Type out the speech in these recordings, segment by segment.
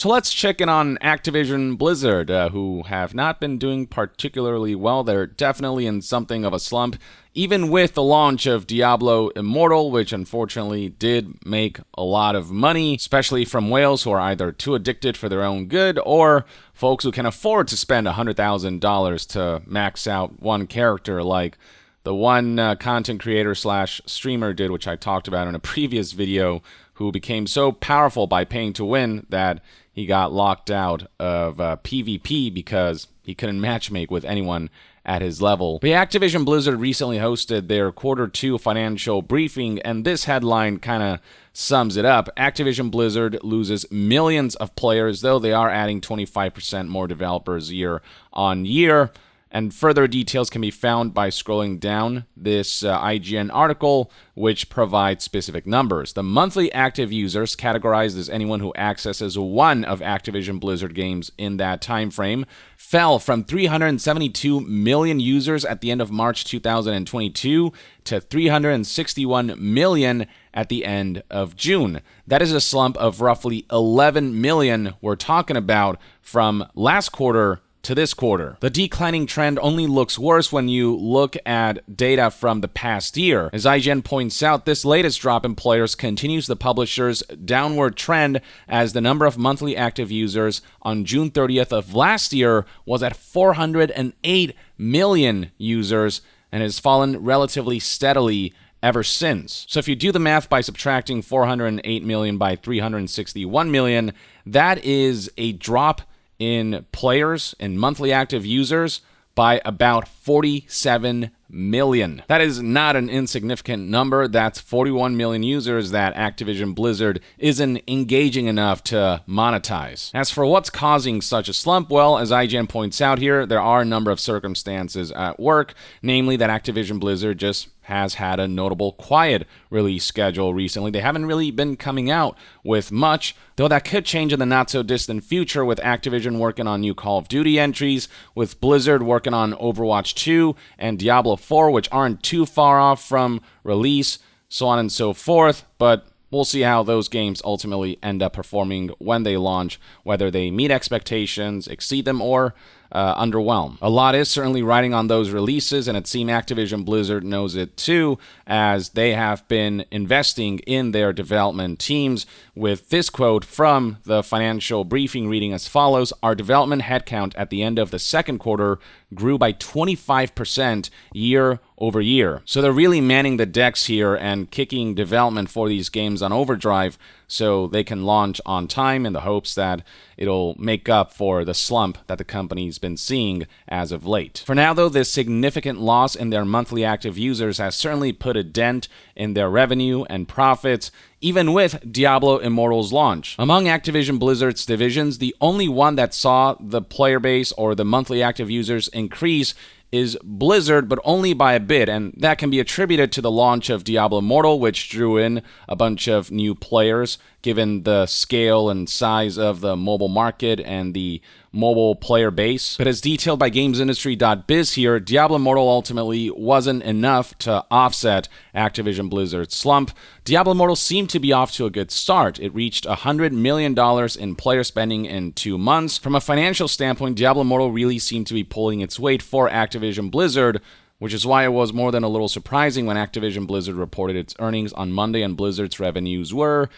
So let's check in on Activision Blizzard, who have not been doing particularly well. They're definitely in something of a slump, even with the launch of Diablo Immortal, which unfortunately did make a lot of money, especially from whales who are either too addicted for their own good or folks who can afford to spend $100,000 to max out one character like the one content creator slash streamer did, which I talked about in a previous video, who became so powerful by paying to win that he got locked out of PvP because he couldn't matchmake with anyone at his level. But yeah, Activision Blizzard recently hosted their Q2 financial briefing, and this headline kind of sums it up. Activision Blizzard loses millions of players, though they are adding 25% more developers year on year. And further details can be found by scrolling down this IGN article, which provides specific numbers. The monthly active users, categorized as anyone who accesses one of Activision Blizzard games in that time frame, fell from 372 million users at the end of March 2022 to 361 million at the end of June. That is a slump of roughly 11 million we're talking about from last quarter to this quarter. The declining trend only looks worse when you look at data from the past year. As IGN points out, this latest drop in players continues the publisher's downward trend, as the number of monthly active users on June 30th of last year was at 408 million users and has fallen relatively steadily ever since. So if you do the math by subtracting 408 million by 361 million, that is a drop in players and monthly active users by about 47 million. That is not an insignificant number. That's 41 million users that Activision Blizzard isn't engaging enough to monetize. As for what's causing such a slump, well, as IGN points out here, there are a number of circumstances at work, namely that Activision Blizzard just has had a notable quiet release schedule recently. They haven't really been coming out with much, though that could change in the not-so-distant future, with Activision working on new Call of Duty entries, with Blizzard working on Overwatch 2 and Diablo 4, which aren't too far off from release, so on and so forth, but we'll see how those games ultimately end up performing when they launch, whether they meet expectations, exceed them, or underwhelm. A lot is certainly riding on those releases, and it seems Activision Blizzard knows it too, as they have been investing in their development teams, with this quote from the financial briefing reading as follows: "Our development headcount at the end of the second quarter grew by 25% year over year." So they're really manning the decks here and kicking development for these games on overdrive so they can launch on time, in the hopes that it'll make up for the slump that the company's been seeing as of late. For now, though, this significant loss in their monthly active users has certainly put a dent in their revenue and profits, even with Diablo Immortal's launch. Among Activision Blizzard's divisions, the only one that saw the player base or the monthly active users increase is Blizzard, but only by a bit, and that can be attributed to the launch of Diablo Immortal, which drew in a bunch of new players, given the scale and size of the mobile market and the mobile player base. But as detailed by GamesIndustry.biz here, Diablo Immortal ultimately wasn't enough to offset Activision Blizzard's slump. Diablo Immortal seemed to be off to a good start. It reached $100 million in player spending in 2 months. From a financial standpoint, Diablo Immortal really seemed to be pulling its weight for Activision Blizzard, which is why it was more than a little surprising when Activision Blizzard reported its earnings on Monday and Blizzard's revenues were,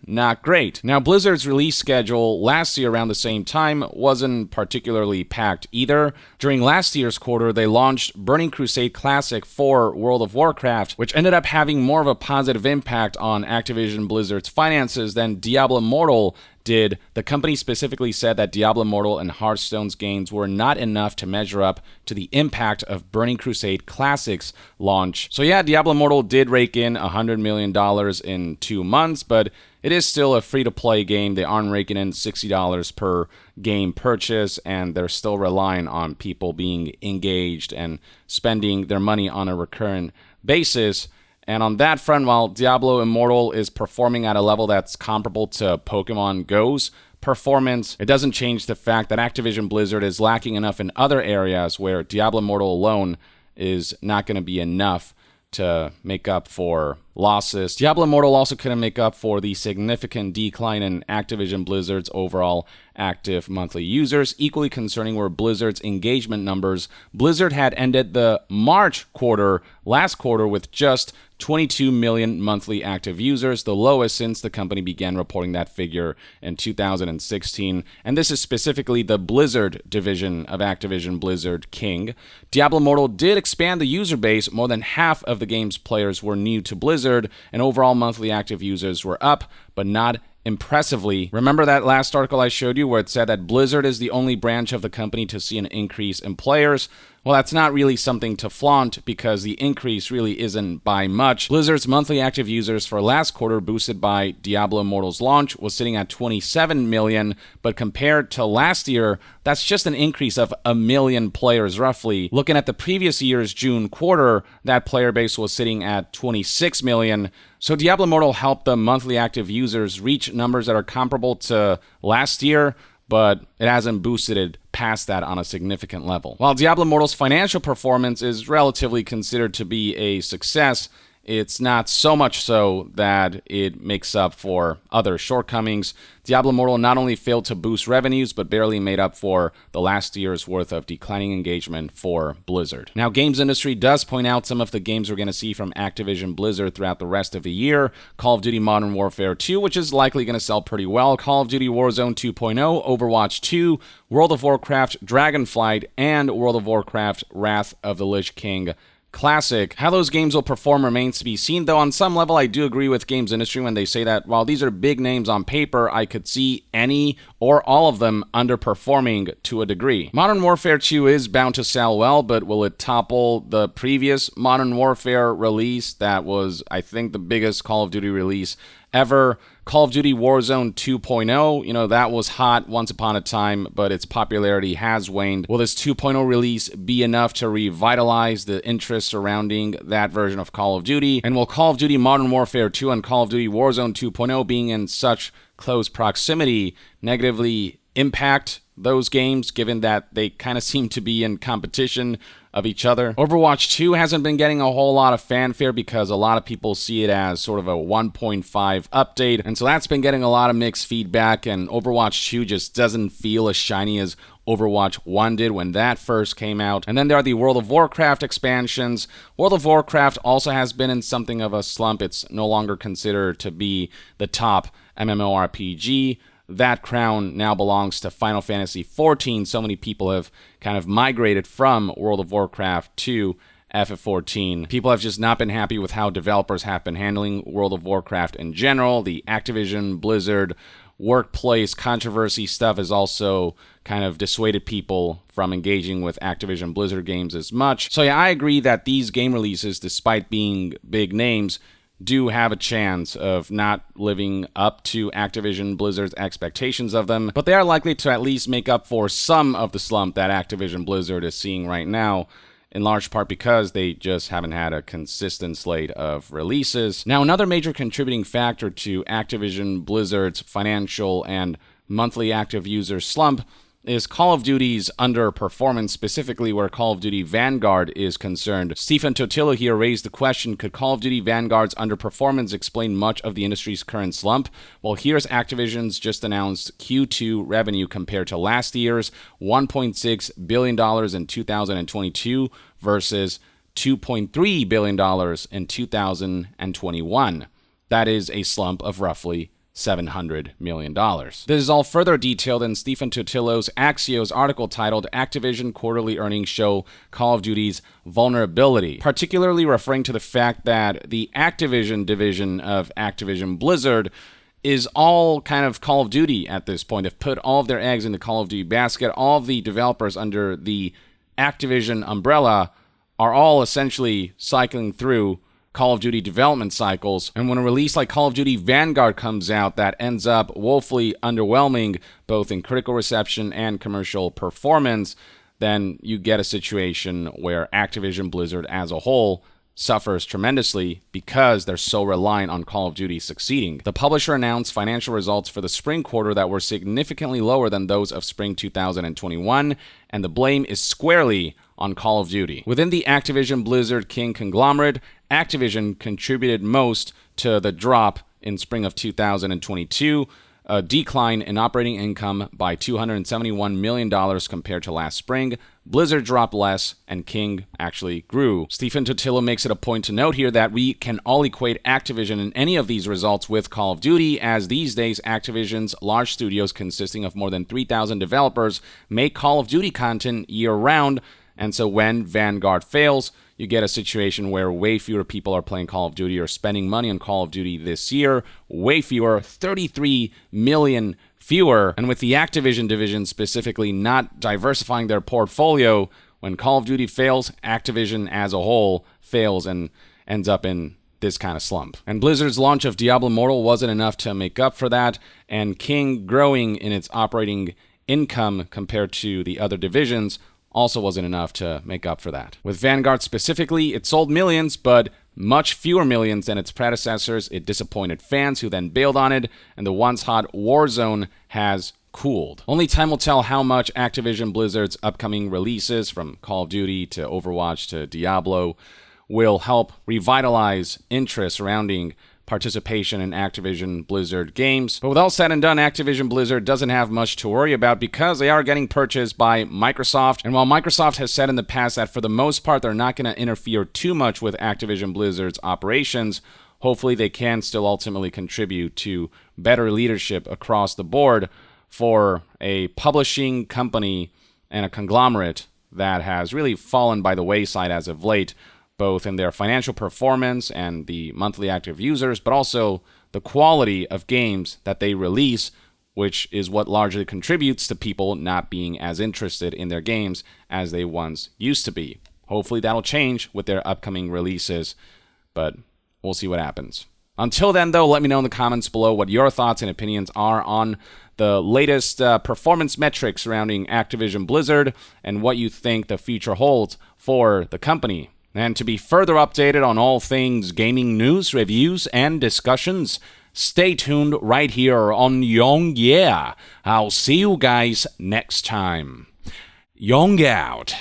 not great. Now, Blizzard's release schedule last year around the same time wasn't particularly packed either. During last year's quarter, they launched Burning Crusade Classic for World of Warcraft, which ended up having more of a positive impact on Activision Blizzard's finances than Diablo Immortal did. The company specifically said that Diablo Immortal and Hearthstone's gains were not enough to measure up to the impact of Burning Crusade Classic's launch. So yeah, Diablo Immortal did rake in $100 million in 2 months, but it is still a free-to-play game. They aren't raking in $60 per game purchase, and they're still relying on people being engaged and spending their money on a recurrent basis. And on that front, while Diablo Immortal is performing at a level that's comparable to Pokemon Go's performance, it doesn't change the fact that Activision Blizzard is lacking enough in other areas where Diablo Immortal alone is not going to be enough to make up for losses. Diablo Immortal also couldn't make up for the significant decline in Activision Blizzard's overall active monthly users. Equally concerning were Blizzard's engagement numbers. Blizzard had ended the March quarter, last quarter, with just 22 million monthly active users, the lowest since the company began reporting that figure in 2016. And this is specifically the Blizzard division of Activision Blizzard King. Diablo Immortal did expand the user base. More than half of the game's players were new to Blizzard, and overall monthly active users were up, but not impressively. Remember that last article I showed you where it said that Blizzard is the only branch of the company to see an increase in players? Well, that's not really something to flaunt because the increase really isn't by much. Blizzard's monthly active users for last quarter, boosted by Diablo Immortal's launch, was sitting at 27 million, but compared to last year, that's just an increase of 1 million players roughly. Looking at the previous year's June quarter, that player base was sitting at 26 million. So Diablo Immortal helped the monthly active users reach numbers that are comparable to last year, but it hasn't boosted it past that on a significant level. While Diablo Immortal's financial performance is relatively considered to be a success, it's not so much so that it makes up for other shortcomings. Diablo Immortal not only failed to boost revenues, but barely made up for the last year's worth of declining engagement for Blizzard. Now, Games Industry does point out some of the games we're going to see from Activision Blizzard throughout the rest of the year. Call of Duty Modern Warfare 2, which is likely going to sell pretty well. Call of Duty Warzone 2.0, Overwatch 2, World of Warcraft Dragonflight, and World of Warcraft Wrath of the Lich King Classic. How those games will perform remains to be seen, though on some level I do agree with Games Industry when they say that while these are big names on paper, I could see any or all of them underperforming to a degree. Modern Warfare 2 is bound to sell well, but will it topple the previous Modern Warfare release that was, I think, the biggest Call of Duty release ever? Call of Duty Warzone 2.0, that was hot once upon a time, but its popularity has waned. Will this 2.0 release be enough to revitalize the interest surrounding that version of Call of Duty? And will Call of Duty Modern Warfare 2 and Call of Duty Warzone 2.0 being in such close proximity negatively impact those games, given that they kind of seem to be in competition of each other? Overwatch 2 hasn't been getting a whole lot of fanfare because a lot of people see it as sort of a 1.5 update, and so that's been getting a lot of mixed feedback, and Overwatch 2 just doesn't feel as shiny as Overwatch 1 did when that first came out. And then there are the World of Warcraft expansions. World of Warcraft also has been in something of a slump. It's no longer considered to be the top MMORPG. That crown now belongs to Final Fantasy XIV. So many people have kind of migrated from World of Warcraft to FF14. People have just not been happy with how developers have been handling World of Warcraft in general. The Activision Blizzard workplace controversy stuff has also kind of dissuaded people from engaging with Activision Blizzard games as much. So yeah, I agree that these game releases, despite being big names, do have a chance of not living up to Activision Blizzard's expectations of them, but they are likely to at least make up for some of the slump that Activision Blizzard is seeing right now, in large part because they just haven't had a consistent slate of releases. Now, another major contributing factor to Activision Blizzard's financial and monthly active user slump is Call of Duty's underperformance, specifically where Call of Duty Vanguard is concerned. Stephen Totilo here raised the question, could Call of Duty Vanguard's underperformance explain much of the industry's current slump? Well, here's Activision's just announced Q2 revenue compared to last year's $1.6 billion in 2022 versus $2.3 billion in 2021. That is a slump of roughly $700 million. This is all further detailed in Stephen Totilo's Axios article titled Activision Quarterly Earnings Show Call of Duty's Vulnerability, particularly referring to the fact that the Activision division of Activision Blizzard is all kind of Call of Duty at this point. They've put all of their eggs in the Call of Duty basket. All of the developers under the Activision umbrella are all essentially cycling through Call of Duty development cycles, and when a release like Call of Duty Vanguard comes out that ends up woefully underwhelming both in critical reception and commercial performance, then you get a situation where Activision Blizzard as a whole suffers tremendously because they're so reliant on Call of Duty succeeding. The publisher announced financial results for the spring quarter that were significantly lower than those of spring 2021, and the blame is squarely on Call of Duty. Within the Activision Blizzard King conglomerate, Activision contributed most to the drop in spring of 2022, a decline in operating income by $271 million compared to last spring. Blizzard dropped less, and King actually grew. Stephen Totilo makes it a point to note here that we can all equate Activision in any of these results with Call of Duty, as these days Activision's large studios consisting of more than 3,000 developers make Call of Duty content year-round, and so when Vanguard fails, you get a situation where way fewer people are playing Call of Duty or spending money on Call of Duty this year. Way fewer, 33 million fewer. And with the Activision division specifically not diversifying their portfolio, when Call of Duty fails, Activision as a whole fails and ends up in this kind of slump. And Blizzard's launch of Diablo Immortal wasn't enough to make up for that, and King growing in its operating income compared to the other divisions also wasn't enough to make up for that. With Vanguard specifically, it sold millions, but much fewer millions than its predecessors. It disappointed fans who then bailed on it, and the once hot Warzone has cooled. Only time will tell how much Activision Blizzard's upcoming releases, from Call of Duty to Overwatch to Diablo, will help revitalize interest surrounding participation in Activision Blizzard games. But with all said and done, Activision Blizzard doesn't have much to worry about because they are getting purchased by Microsoft. And while Microsoft has said in the past that for the most part they're not going to interfere too much with Activision Blizzard's operations, hopefully they can still ultimately contribute to better leadership across the board for a publishing company and a conglomerate that has really fallen by the wayside as of late, both in their financial performance and the monthly active users, but also the quality of games that they release, which is what largely contributes to people not being as interested in their games as they once used to be. Hopefully that'll change with their upcoming releases, but we'll see what happens. Until then, though, let me know in the comments below what your thoughts and opinions are on the latest performance metrics surrounding Activision Blizzard and what you think the future holds for the company. And to be further updated on all things gaming news, reviews, and discussions, stay tuned right here on Young Yeah. I'll see you guys next time. Young out.